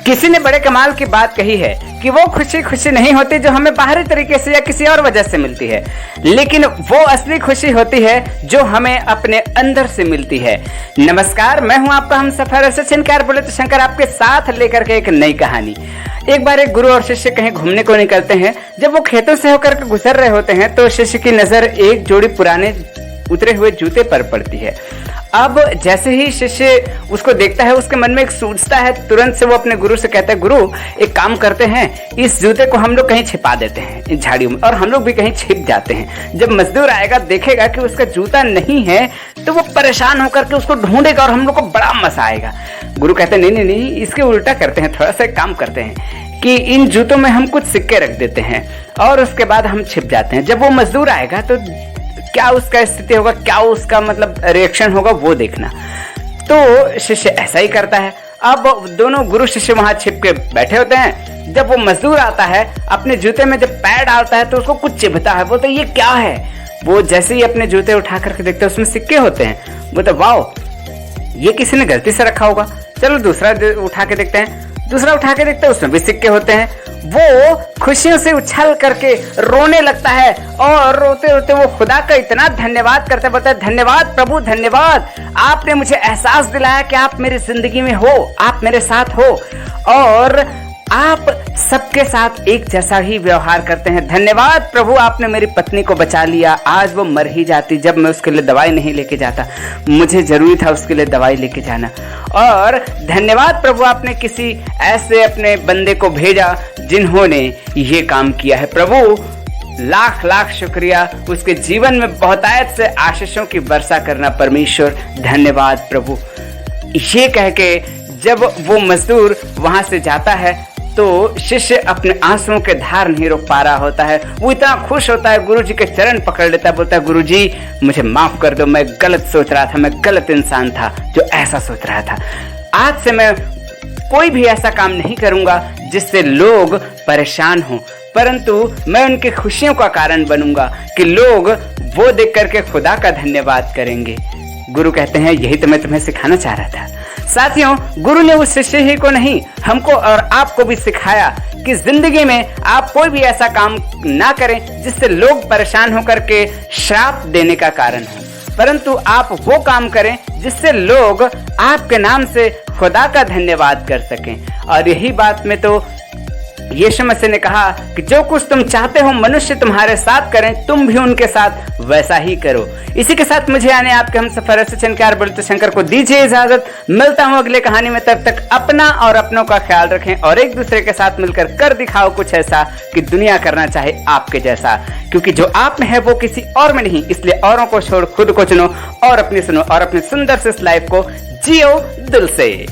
किसी ने बड़े कमाल की बात कही है कि वो खुशी खुशी नहीं होती जो हमें बाहरी तरीके से या किसी और वजह से मिलती है, लेकिन वो असली खुशी होती है जो हमें अपने अंदर से मिलती है। नमस्कार, मैं हूं आपका हमसफर सचिनकार बुलेट शंकर, आपके साथ लेकर के एक नई कहानी। एक बार एक गुरु और शिष्य कहीं घूमने को निकलते हैं। जब वो खेतों से होकर के गुजर रहे होते हैं तो शिष्य की नजर एक जोड़ी पुराने उतरे हुए जूते पर पड़ती है। अब जैसे ही शिष्य उसको देखता है, उसके मन में एक सूझता है। तुरंत से वो अपने गुरु से कहता है, गुरु एक काम करते हैं, इस जूते को हम लोग कहीं छिपा देते हैं इन झाड़ियों में, और हम लोग भी कहीं छिप जाते हैं। जब मजदूर आएगा, देखेगा कि उसका जूता नहीं है, तो वो परेशान होकर के उसको ढूंढेगा और हम लोग को बड़ा मजा आएगा। गुरु कहते हैं, नहीं नहीं, इसके उल्टा करते हैं, थोड़ा सा काम करते हैं कि इन जूतों में हम कुछ सिक्के रख देते हैं और उसके बाद हम छिप जाते हैं। जब वो मजदूर आएगा तो क्या उसका स्थिति होगा, क्या उसका मतलब रिएक्शन होगा, वो देखना। तो शिष्य ऐसा ही करता है। अब दोनों गुरु शिष्य वहां छिप के बैठे होते हैं। जब वो मजदूर आता है, अपने जूते में जब पैर डालता है तो उसको कुछ चिढ़ता है। बोलते ये क्या है? वो जैसे ही अपने जूते उठा करके देखते हैं, उसमें सिक्के होते हैं। बोलते वाओ, ये किसी ने गलती से रखा होगा। चलो दूसरा उठा के देखते हैं। दूसरा उठा के देखते हैं, उसमें भी सिक्के होते हैं। वो खुशियों से उछल करके रोने लगता है और रोते रोते वो खुदा का इतना धन्यवाद करते, बोलता है धन्यवाद प्रभु, धन्यवाद, आपने मुझे एहसास दिलाया कि आप मेरी जिंदगी में हो, आप मेरे साथ हो और आप सबके साथ एक जैसा ही व्यवहार करते हैं। धन्यवाद प्रभु, आपने मेरी पत्नी को बचा लिया। आज वो मर ही जाती जब मैं उसके लिए दवाई नहीं लेके जाता, मुझे जरूरी था उसके लिए दवाई लेके जाना। और धन्यवाद प्रभु, आपने किसी ऐसे अपने बंदे को भेजा जिन्होंने ये काम किया है। प्रभु लाख लाख शुक्रिया, उसके जीवन में बहुतायत से आशीषों की वर्षा करना परमेश्वर, धन्यवाद प्रभु। ये कह के जब वो मजदूर वहां से जाता है तो शिष्य अपने आंसुओं के धार नहीं रोक पा रहा होता है। वो इतना खुश होता है, गुरुजी के चरण पकड़ लेता है, बोलता है गुरुजी मुझे माफ कर दो, मैं गलत सोच रहा था, मैं गलत इंसान था जो ऐसा सोच रहा था। आज से मैं कोई भी ऐसा काम नहीं करूंगा जिससे लोग परेशान हों, परंतु मैं उनकी खुशियों का कारण बनूंगा कि लोग वो देख करके खुदा का धन्यवाद करेंगे। गुरु कहते हैं यही तो मैं तुम्हें सिखाना चाह रहा था। साथियों, गुरु ने उस शिष्य ही को नहीं, हमको और आपको भी सिखाया कि जिंदगी में आप कोई भी ऐसा काम ना करें जिससे लोग परेशान होकर के श्राप देने का कारण हो, परंतु आप वो काम करें जिससे लोग आपके नाम से खुदा का धन्यवाद कर सकें। और यही बात में तो यीशु मसीह ने कहा कि जो कुछ तुम चाहते हो मनुष्य तुम्हारे साथ करें, तुम भी उनके साथ वैसा ही करो। इसी के साथ मुझे आने आपके हमसफर सचिनकार बुलेट शंकर को दीजिए इजाजत। मिलता हूं अगले कहानी में, तब तक अपना और अपनों का ख्याल रखें और एक दूसरे के साथ मिलकर कर दिखाओ कुछ ऐसा कि दुनिया करना चाहे आपके जैसा, क्योंकि जो आप में है वो किसी और में नहीं। इसलिए औरों को छोड़ खुद को चुनो और अपनी सुनो और अपने सुंदर से इस लाइफ को जियो दिल से।